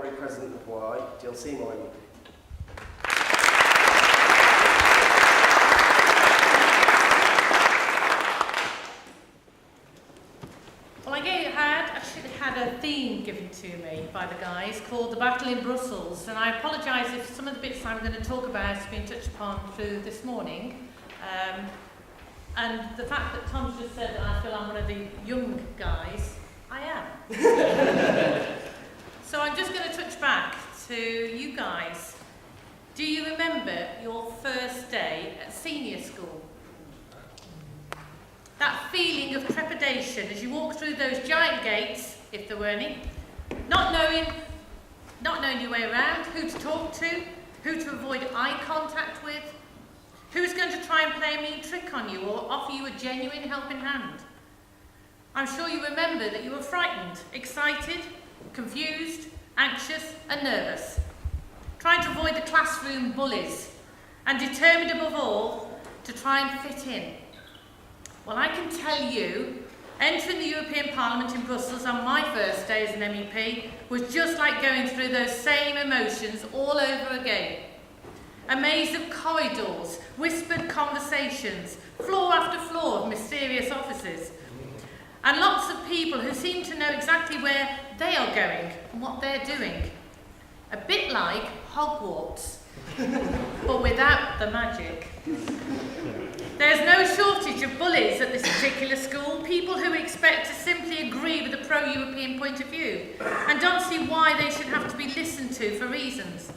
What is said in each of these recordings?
Honorary President of YI, Seymour MEP. Well, I actually had a theme given to me by the guys called The Battle in Brussels, and I apologise if some of the bits I'm going to talk about have been touched upon through this morning. And the fact that Tom's just said that I feel I'm one of the young guys, I am. So I'm just going to touch back to you guys. Do you remember your first day at senior school? That feeling of trepidation as you walk through those giant gates, if there were any, not knowing your way around, who to talk to, who to avoid eye contact with, who's going to try and play a mean trick on you or offer you a genuine helping hand. I'm sure you remember that you were frightened, excited, confused, anxious and nervous, trying to avoid the classroom bullies and determined above all to try and fit in. Well, I can tell you, entering the European Parliament in Brussels on my first day as an MEP was just like going through those same emotions all over again. A maze of corridors, whispered conversations, floor after floor of mysterious offices, and lots of people who seem to know exactly where they are going and what they're doing. A bit like Hogwarts, but without the magic. There's no shortage of bullies at this particular school, people who expect to simply agree with a pro-European point of view and don't see why they should have to be listened to for reasons.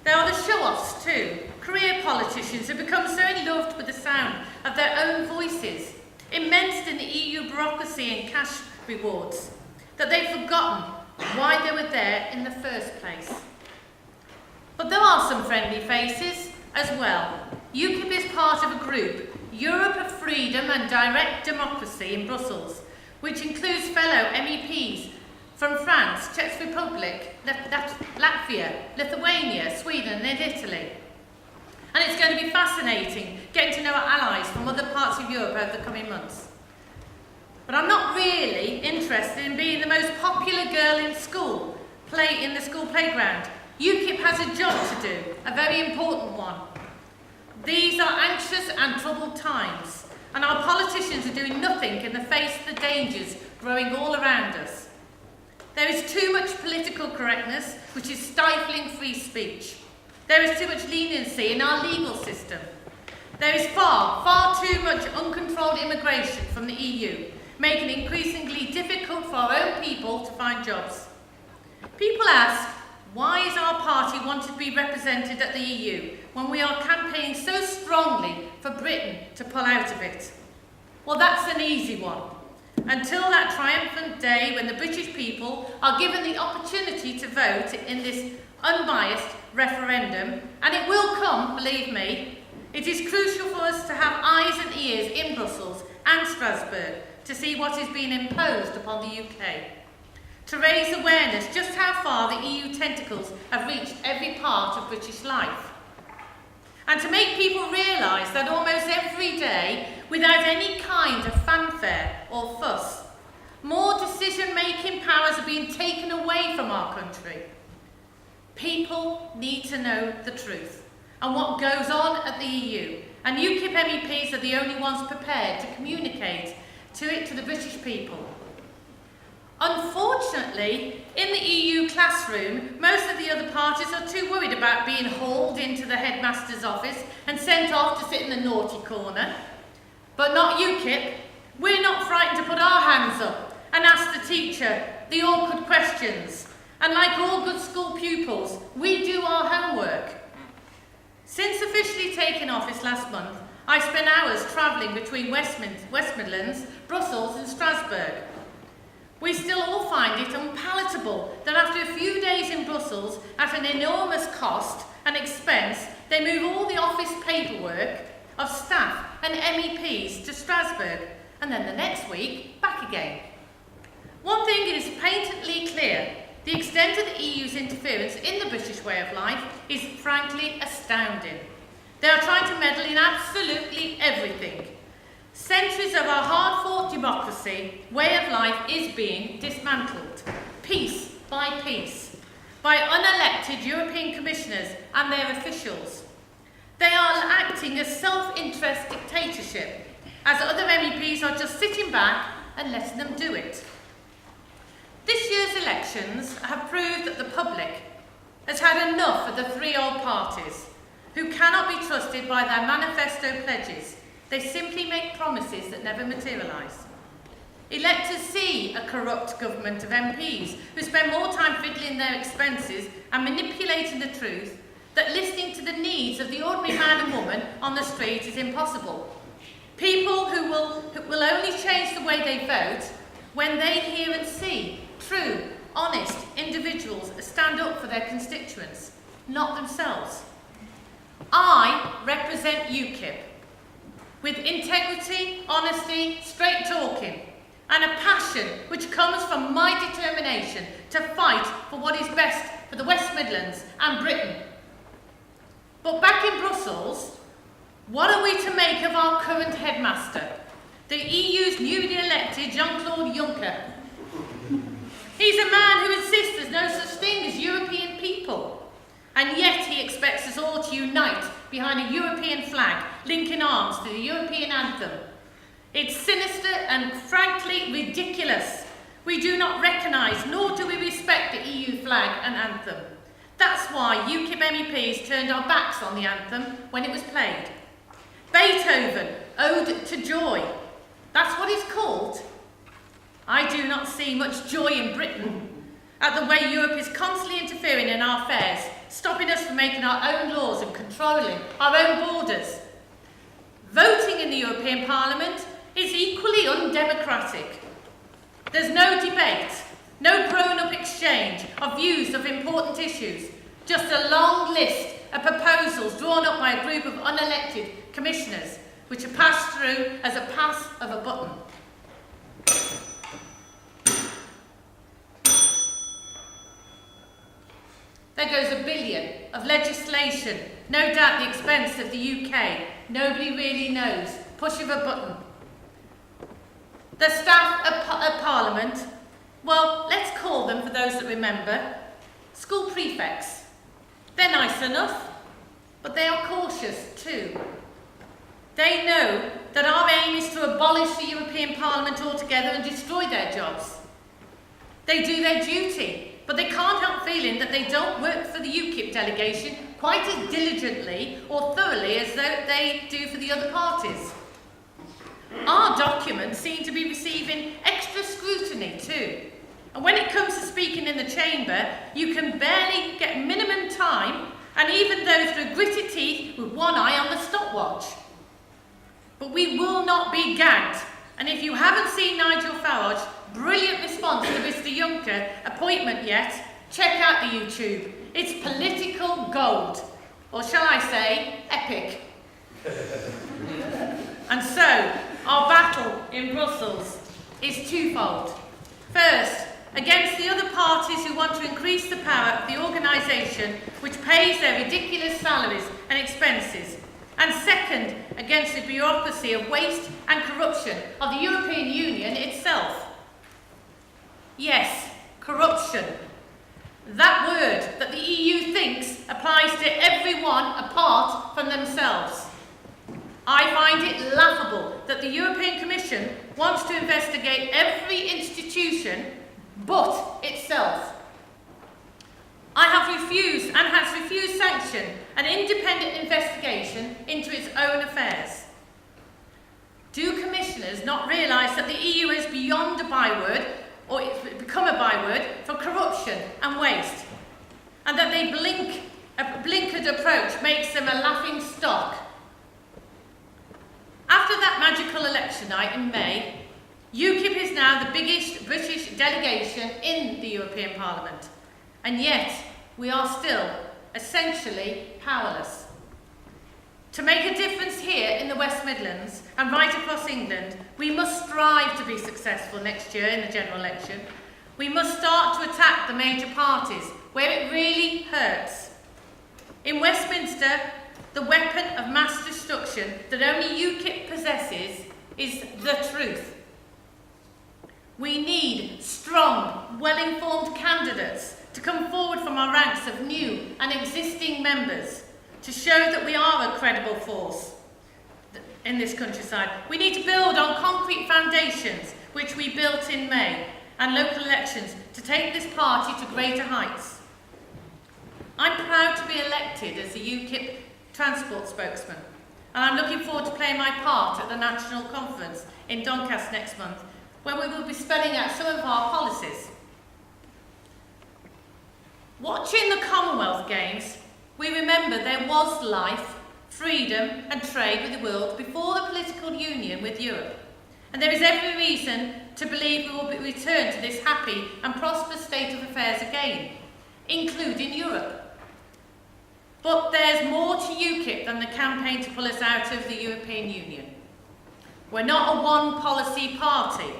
There are the show-offs too, career politicians who become so in love with the sound of their own voices, immersed in the EU bureaucracy and cash rewards, that they've forgotten why they were there in the first place. But there are some friendly faces as well. UKIP is part of a group, Europe of Freedom and Direct Democracy in Brussels, which includes fellow MEPs from France, Czech Republic, Latvia, Lithuania, Sweden and Italy. And it's going to be fascinating getting to know our allies from other parts of Europe over the coming months. But I'm not really interested in being the most popular girl in school, in the school playground. UKIP has a job to do, a very important one. These are anxious and troubled times, and our politicians are doing nothing in the face of the dangers growing all around us. There is too much political correctness, which is stifling free speech. There is too much leniency in our legal system. There is far too much uncontrolled immigration from the EU, making it increasingly difficult for our own people to find jobs. People ask, why is our party wanting to be represented at the EU when we are campaigning so strongly for Britain to pull out of it? Well, that's an easy one. Until that triumphant day when the British people are given the opportunity to vote in this unbiased referendum, and it will come, believe me, it is crucial for us to have eyes and ears in Brussels and Strasbourg to see what is being imposed upon the UK. To raise awareness just how far the EU tentacles have reached every part of British life. And to make people realise that almost every day, without any kind of fanfare or fuss, more decision-making powers are being taken away from our country. People need to know the truth and what goes on at the EU, and UKIP MEPs are the only ones prepared to communicate to the British people. Unfortunately, in the EU classroom, most of the other parties are too worried about being hauled into the headmaster's office and sent off to sit in the naughty corner. But not UKIP. We're not frightened to put our hands up and ask the teacher the awkward questions. And like all good school pupils, we do our homework. Since officially taking office last month, I spent hours travelling between West Midlands, Brussels and Strasbourg. We still all find it unpalatable that after a few days in Brussels, at an enormous cost and expense, they move all the office paperwork of staff and MEPs to Strasbourg, and then the next week, back again. One thing is patently clear. The extent of the EU's interference in the British way of life is frankly astounding. They are trying to meddle in absolutely everything. Centuries of our hard-fought democracy way of life is being dismantled, piece by piece. by unelected European commissioners and their officials. They are acting as self-interest dictatorship, as other MEPs are just sitting back and letting them do it. This year's elections have proved that the public has had enough of the three old parties who cannot be trusted by their manifesto pledges. They simply make promises that never materialise. Electors see a corrupt government of MPs who spend more time fiddling their expenses and manipulating the truth that listening to the needs of the ordinary man and woman on the street is impossible. People who will only change the way they vote when they hear and see true, honest individuals stand up for their constituents, not themselves. I represent UKIP with integrity, honesty, straight talking, and a passion which comes from my determination to fight for what is best for the West Midlands and Britain. But back in Brussels, what are we to make of our current headmaster, the EU's newly elected Jean-Claude Juncker? He's a man who insists there's no such thing as European people, and yet he expects us all to unite behind a European flag, linking arms to the European anthem. It's sinister and frankly ridiculous. We do not recognise nor do we respect the EU flag and anthem. That's why UKIP MEPs turned our backs on the anthem when it was played. Beethoven, Ode to Joy. That's what it's called. I do not see much joy in Britain at the way Europe is constantly interfering in our affairs, stopping us from making our own laws and controlling our own borders. Voting in the European Parliament is equally undemocratic. There's no debate, no grown-up exchange of views of important issues, just a long list of proposals drawn up by a group of unelected commissioners, which are passed through as a pass of a button. There goes $1 billion of legislation, no doubt the expense of the UK. Nobody really knows. Push of a button. The staff at Parliament, well, let's call them, for those that remember, school prefects. They're nice enough, but they are cautious too. They know that our aim is to abolish the European Parliament altogether and destroy their jobs. They do their duty, but they can't help feeling that they don't work for the UKIP delegation quite as diligently or thoroughly as they do for the other parties. Our documents seem to be receiving extra scrutiny too. And when it comes to speaking in the chamber, you can barely get minimum time, and even those through gritted teeth with one eye on the stopwatch. But we will not be gagged. And if you haven't seen Nigel Farage's brilliant response to Mr. Juncker appointment yet, check out the YouTube. It's political gold. Or shall I say, epic. And so, our battle in Brussels is twofold. First, against the other parties who want to increase the power of the organisation which pays their ridiculous salaries and expenses. And second, against the bureaucracy of waste and corruption of the European Union itself. Yes, corruption. That word that the EU thinks applies to everyone apart from themselves. I find it laughable that the European Commission wants to investigate every institution but itself. I have refused and has refused sanction an independent investigation into its own affairs. Do commissioners not realise that the EU is beyond a byword, or it's become a byword, for corruption and waste, and that a blinkered approach makes them a laughing stock? After that magical election night in May, UKIP is now the biggest British delegation in the European Parliament, and yet we are still essentially powerless. To make a difference here in the West Midlands and right across England, we must strive to be successful next year in the general election. We must start to attack the major parties where it really hurts. In Westminster, the weapon of mass destruction that only UKIP possesses is the truth. We need strong, well-informed candidates to come forward from our ranks of new and existing members to show that we are a credible force in this countryside. We need to build on concrete foundations which we built in May and local elections to take this party to greater heights. I'm proud to be elected as the UKIP transport spokesman, and I'm looking forward to playing my part at the National Conference in Doncaster next month, where we will be spelling out some of our policies. Watching the Commonwealth Games, we remember there was life, freedom and trade with the world before the political union with Europe. And there is every reason to believe we will return to this happy and prosperous state of affairs again, including Europe. But there's more to UKIP than the campaign to pull us out of the European Union. We're not a one-policy party.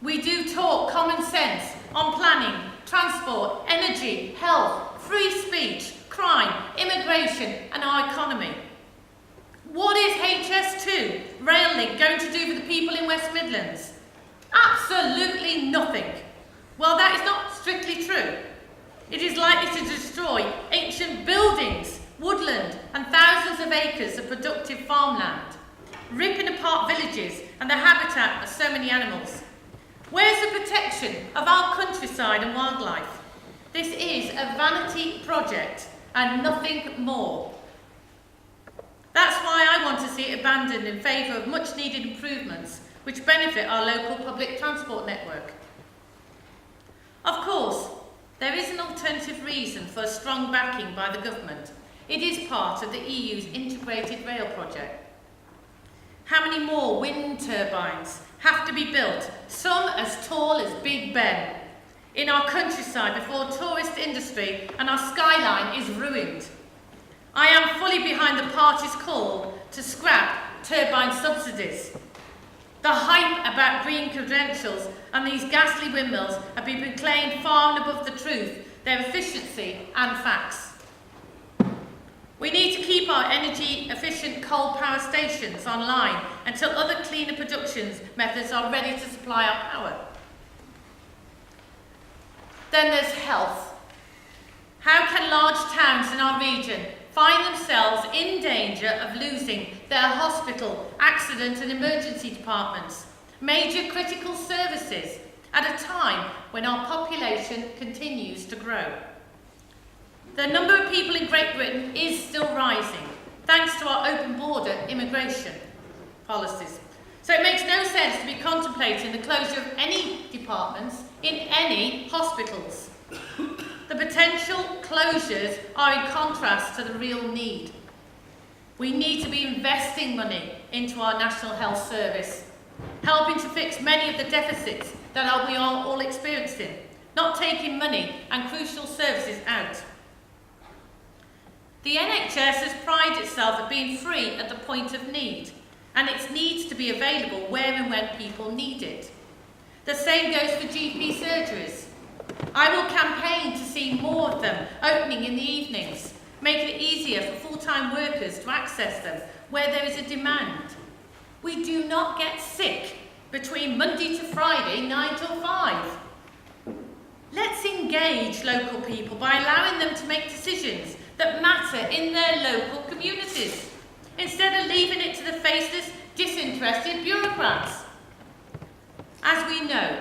We do talk common sense on planning, transport, energy, health, free speech, crime, immigration and our economy. What is HS2, rail link, going to do for the people in West Midlands? Absolutely nothing. Well, that is not strictly true. It is likely to destroy ancient buildings, woodland and thousands of acres of productive farmland, ripping apart villages and the habitat of so many animals. Where's the protection of our countryside and wildlife? This is a vanity project and nothing more. That's why I want to see it abandoned in favour of much needed improvements which benefit our local public transport network. Of course, there is an alternative reason for a strong backing by the government. It is part of the EU's integrated rail project. How many more wind turbines have to be built, some as tall as Big Ben, in our countryside before tourist industry and our skyline is ruined? I am fully behind the party's call to scrap turbine subsidies. The hype about green credentials and these ghastly windmills have been proclaimed far and above the truth, their efficiency and facts. We need to keep our energy-efficient coal power stations online until other cleaner production methods are ready to supply our power. Then there's health. How can large towns in our region find themselves in danger of losing their hospital, accident and emergency departments, major critical services, at a time when our population continues to grow? The number of people in Great Britain is still rising, thanks to our open border immigration policies. So it makes no sense to be contemplating the closure of any departments in any hospitals. The potential closures are in contrast to the real need. We need to be investing money into our National Health Service, helping to fix many of the deficits that we are all experiencing, not taking money and crucial services out. The NHS has prided itself at being free at the point of need, and it needs to be available where and when people need it. The same goes for GP surgeries. I will campaign to see more of them opening in the evenings, making it easier for full-time workers to access them where there is a demand. We do not get sick between Monday to Friday, 9 till 5. Let's engage local people by allowing them to make decisions that matter in their local communities, instead of leaving it to the faceless, disinterested bureaucrats. As we know,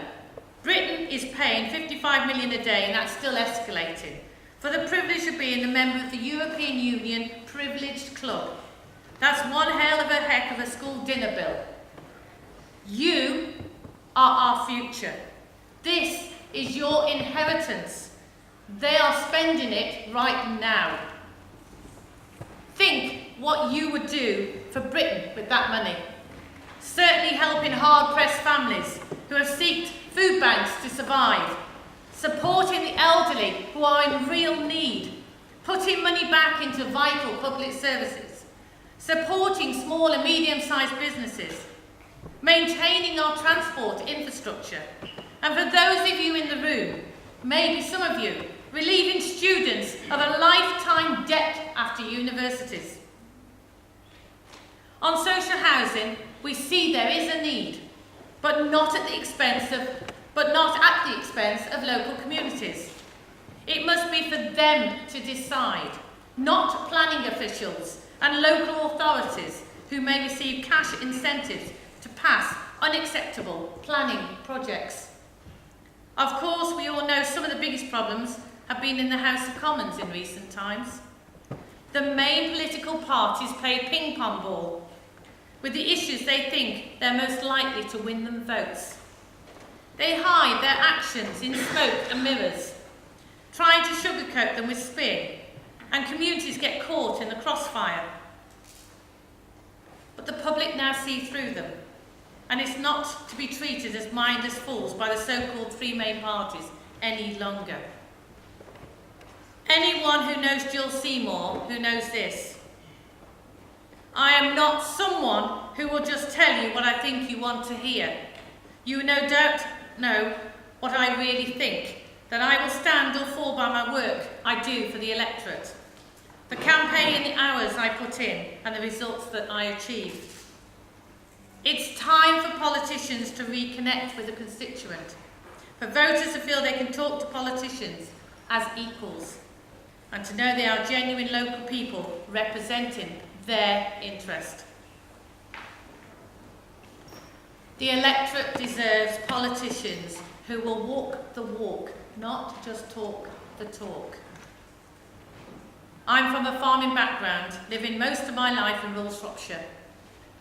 Britain is paying 55 million a day, and that's still escalating, for the privilege of being a member of the European Union Privileged Club. That's one hell of a heck of a school dinner bill. You are our future. This is your inheritance. They are spending it right now. Think what you would do for Britain with that money. Certainly helping hard-pressed families who have sought food banks to survive, supporting the elderly who are in real need, putting money back into vital public services, supporting small and medium-sized businesses, maintaining our transport infrastructure, and for those of you in the room, maybe some of you, relieving students of a lifetime debt after universities. On social housing, we see there is a need, but not at the expense of local communities. It must be for them to decide, not planning officials and local authorities who may receive cash incentives to pass unacceptable planning projects. Of course, we all know some of the biggest problems have been in the House of Commons in recent times. The main political parties play ping pong ball with the issues they think they're most likely to win them votes. They hide their actions in smoke and mirrors, trying to sugarcoat them with spin, and communities get caught in the crossfire. But the public now see through them, and it's not to be treated as mindless fools by the so-called three main parties any longer. Anyone who knows Jill Seymour who knows this. I am not someone who will just tell you what I think you want to hear. You no doubt know what I really think, that I will stand or fall by my work I do for the electorate, the campaign and the hours I put in, and the results that I achieve. It's time for politicians to reconnect with the constituent, for voters to feel they can talk to politicians as equals, and to know they are genuine local people representing their interest. The electorate deserves politicians who will walk the walk, not just talk the talk. I'm from a farming background, living most of my life in rural Shropshire.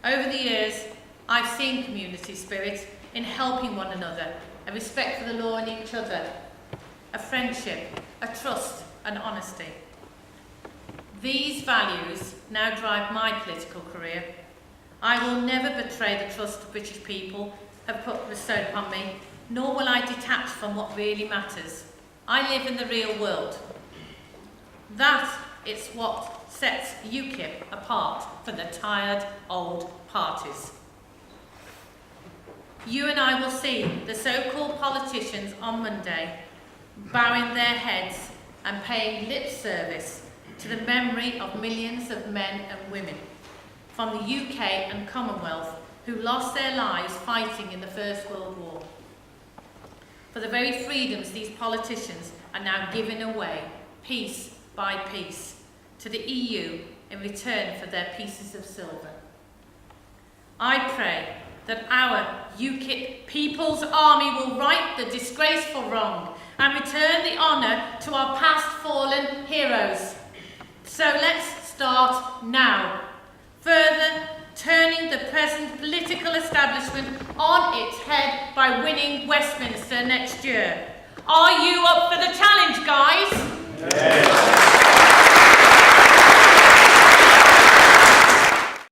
Over the years, I've seen community spirit in helping one another, a respect for the law and each other, a friendship, a trust and honesty. These values now drive my political career. I will never betray the trust the British people have bestowed upon me, nor will I detach from what really matters. I live in the real world. That is what sets UKIP apart from the tired old parties. You and I will see the so-called politicians on Monday bowing their heads and paying lip service to the memory of millions of men and women from the UK and Commonwealth who lost their lives fighting in the First World War. For the very freedoms these politicians are now giving away, piece by piece, to the EU in return for their pieces of silver. I pray that our UKIP People's Army will right the disgraceful wrong and return the honour to our past fallen heroes. So let's start now, further turning the present political establishment on its head by winning Westminster next year. Are you up for the challenge, guys? Yes.